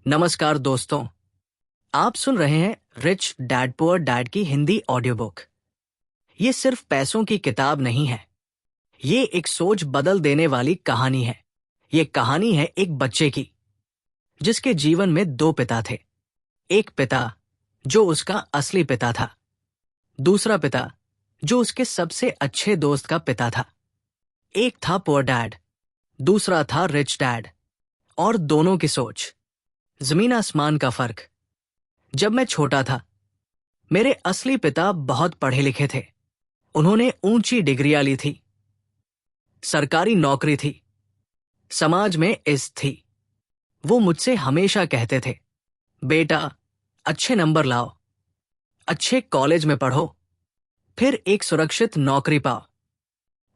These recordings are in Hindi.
नमस्कार दोस्तों, आप सुन रहे हैं रिच डैड पुअर डैड की हिंदी ऑडियो बुक। ये सिर्फ पैसों की किताब नहीं है, ये एक सोच बदल देने वाली कहानी है। ये कहानी है एक बच्चे की जिसके जीवन में दो पिता थे। एक पिता जो उसका असली पिता था, दूसरा पिता जो उसके सबसे अच्छे दोस्त का पिता था। एक था पुअर डैड, दूसरा था रिच डैड, और दोनों की सोच जमीन आसमान का फर्क। जब मैं छोटा था, मेरे असली पिता बहुत पढ़े लिखे थे। उन्होंने ऊंची डिग्रियां ली थी, सरकारी नौकरी थी, समाज में इज्जत थी। वो मुझसे हमेशा कहते थे, बेटा अच्छे नंबर लाओ, अच्छे कॉलेज में पढ़ो, फिर एक सुरक्षित नौकरी पाओ।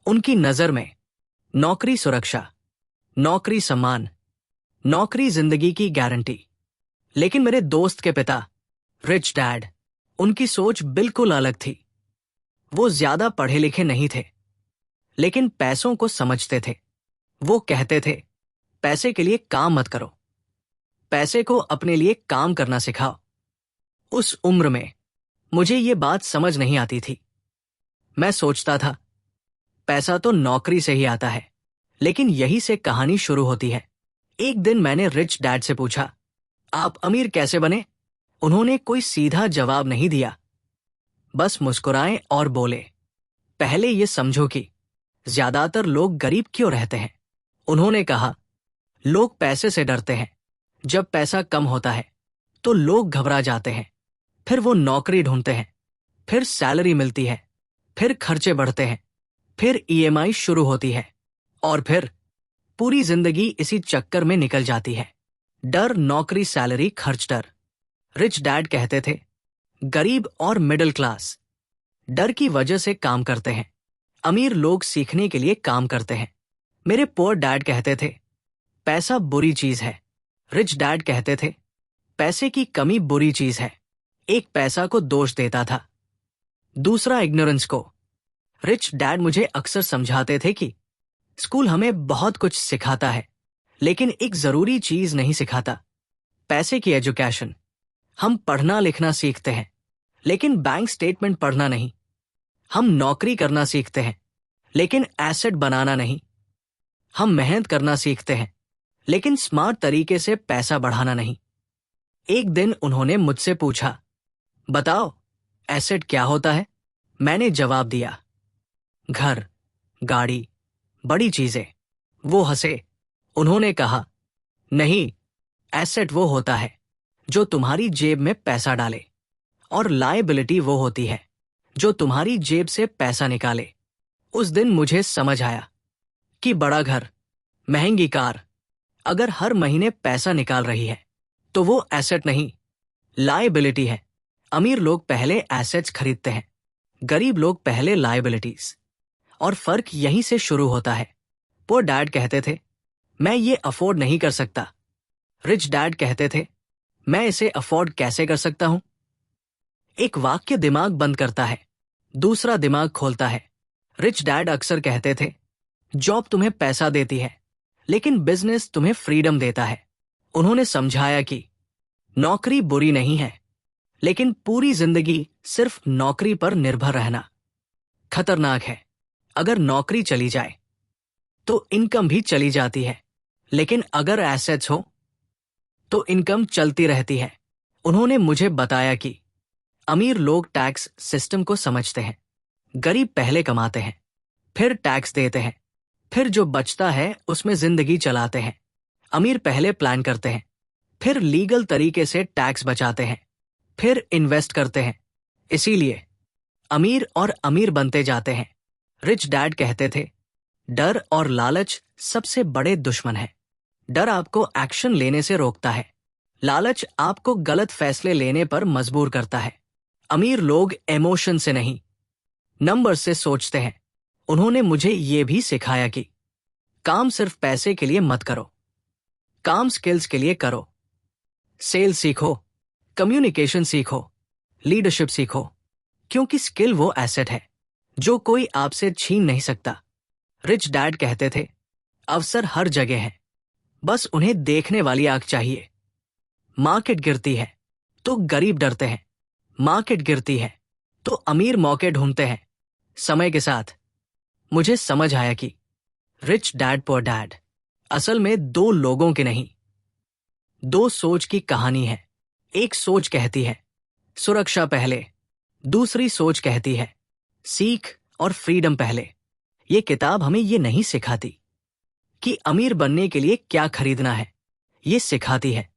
उनकी नजर में नौकरी सुरक्षा, नौकरी सम्मान, नौकरी जिंदगी की गारंटी। लेकिन मेरे दोस्त के पिता रिच डैड, उनकी सोच बिल्कुल अलग थी। वो ज्यादा पढ़े लिखे नहीं थे, लेकिन पैसों को समझते थे। वो कहते थे, पैसे के लिए काम मत करो, पैसे को अपने लिए काम करना सिखाओ। उस उम्र में मुझे ये बात समझ नहीं आती थी। मैं सोचता था, पैसा तो नौकरी से ही आता है। लेकिन यही से कहानी शुरू होती है। एक दिन मैंने रिच डैड से पूछा, आप अमीर कैसे बने? उन्होंने कोई सीधा जवाब नहीं दिया, बस मुस्कुराए और बोले, पहले ये समझो कि ज्यादातर लोग गरीब क्यों रहते हैं। उन्होंने कहा, लोग पैसे से डरते हैं। जब पैसा कम होता है तो लोग घबरा जाते हैं, फिर वो नौकरी ढूंढते हैं, फिर सैलरी मिलती है, फिर खर्चे बढ़ते हैं, फिर ईएमआई शुरू होती है, और फिर पूरी जिंदगी इसी चक्कर में निकल जाती है। डर, नौकरी, सैलरी, खर्च, डर। रिच डैड कहते थे, गरीब और मिडिल क्लास डर की वजह से काम करते हैं, अमीर लोग सीखने के लिए काम करते हैं। मेरे पुअर डैड कहते थे, पैसा बुरी चीज है। रिच डैड कहते थे, पैसे की कमी बुरी चीज है। एक पैसा को दोष देता था, दूसरा इग्नोरेंस को। रिच डैड मुझे अक्सर समझाते थे कि स्कूल हमें बहुत कुछ सिखाता है, लेकिन एक जरूरी चीज नहीं सिखाता, पैसे की एजुकेशन। हम पढ़ना लिखना सीखते हैं, लेकिन बैंक स्टेटमेंट पढ़ना नहीं। हम नौकरी करना सीखते हैं, लेकिन एसेट बनाना नहीं। हम मेहनत करना सीखते हैं, लेकिन स्मार्ट तरीके से पैसा बढ़ाना नहीं। एक दिन उन्होंने मुझसे पूछा, बताओ एसेट क्या होता है? मैंने जवाब दिया, घर, गाड़ी, बड़ी चीजें। वो हंसे। उन्होंने कहा, नहीं, एसेट वो होता है जो तुम्हारी जेब में पैसा डाले, और लायबिलिटी वो होती है जो तुम्हारी जेब से पैसा निकाले। उस दिन मुझे समझ आया कि बड़ा घर, महंगी कार अगर हर महीने पैसा निकाल रही है तो वो एसेट नहीं, लायबिलिटी है। अमीर लोग पहले एसेट्स खरीदते हैं, गरीब लोग पहले लायबिलिटीज। और फर्क यहीं से शुरू होता है। पुअर डैड कहते थे, मैं ये अफोर्ड नहीं कर सकता। रिच डैड कहते थे, मैं इसे अफोर्ड कैसे कर सकता हूं? एक वाक्य दिमाग बंद करता है, दूसरा दिमाग खोलता है। रिच डैड अक्सर कहते थे, जॉब तुम्हें पैसा देती है, लेकिन बिजनेस तुम्हें फ्रीडम देता है। उन्होंने समझाया कि नौकरी बुरी नहीं है, लेकिन पूरी जिंदगी सिर्फ नौकरी पर निर्भर रहना खतरनाक है। अगर नौकरी चली जाए तो इनकम भी चली जाती है, लेकिन अगर एसेट्स हो तो इनकम चलती रहती है। उन्होंने मुझे बताया कि अमीर लोग टैक्स सिस्टम को समझते हैं, गरीब पहले कमाते हैं, फिर टैक्स देते हैं, फिर जो बचता है उसमें जिंदगी चलाते हैं। अमीर पहले प्लान करते हैं, फिर लीगल तरीके से टैक्स बचाते हैं, फिर इन्वेस्ट करते हैं। इसीलिए अमीर और अमीर बनते जाते हैं। रिच डैड कहते थे, डर और लालच सबसे बड़े दुश्मन हैं। डर आपको एक्शन लेने से रोकता है, लालच आपको गलत फैसले लेने पर मजबूर करता है। अमीर लोग इमोशन से नहीं, नंबर से सोचते हैं। उन्होंने मुझे ये भी सिखाया कि काम सिर्फ पैसे के लिए मत करो, काम स्किल्स के लिए करो। सेल सीखो, कम्युनिकेशन सीखो, लीडरशिप सीखो, क्योंकि स्किल वो एसेट है जो कोई आपसे छीन नहीं सकता। रिच डैड कहते थे, अवसर हर जगह है, बस उन्हें देखने वाली आंख चाहिए। मार्केट गिरती है तो गरीब डरते हैं, मार्केट गिरती है तो अमीर मौके ढूंढते हैं। समय के साथ मुझे समझ आया कि रिच डैड पुअर डैड असल में दो लोगों की नहीं, दो सोच की कहानी है। एक सोच कहती है सुरक्षा पहले, दूसरी सोच कहती है सीख और फ्रीडम पहले। ये किताब हमें ये नहीं सिखाती कि अमीर बनने के लिए क्या खरीदना है, ये सिखाती है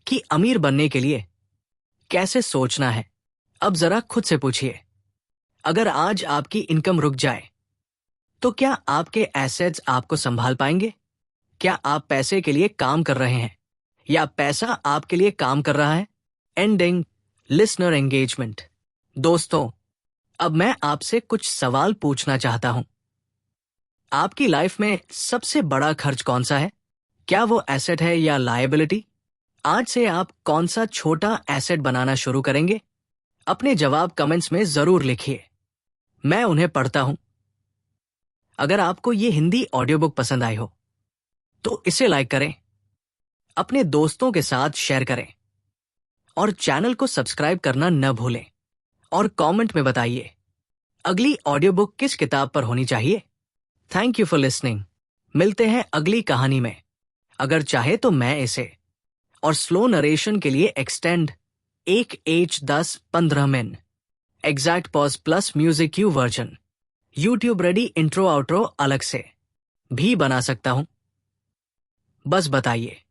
कि अमीर बनने के लिए कैसे सोचना है। अब जरा खुद से पूछिए, अगर आज आपकी इनकम रुक जाए तो क्या आपके एसेट्स आपको संभाल पाएंगे? क्या आप पैसे के लिए काम कर रहे हैं या पैसा आपके लिए काम कर रहा है? Ending listener engagement. दोस्तों, अब मैं आपसे कुछ सवाल पूछना चाहता हूं। आपकी लाइफ में सबसे बड़ा खर्च कौन सा है? क्या वो एसेट है या लायबिलिटी? आज से आप कौन सा छोटा एसेट बनाना शुरू करेंगे? अपने जवाब कमेंट्स में जरूर लिखिए, मैं उन्हें पढ़ता हूं। अगर आपको ये हिंदी ऑडियो बुक पसंद आई हो तो इसे लाइक करें, अपने दोस्तों के साथ शेयर करें और चैनल को सब्सक्राइब करना न भूलें। और कमेंट में बताइए अगली ऑडियो बुक किस किताब पर होनी चाहिए। Thank you for listening. मिलते हैं अगली कहानी में। अगर चाहे तो मैं इसे और स्लो नरेशन के लिए extend 1H10-15 min exact pause plus music Q version YouTube ready intro outro अलग से भी बना सकता हूं। बस बताइए।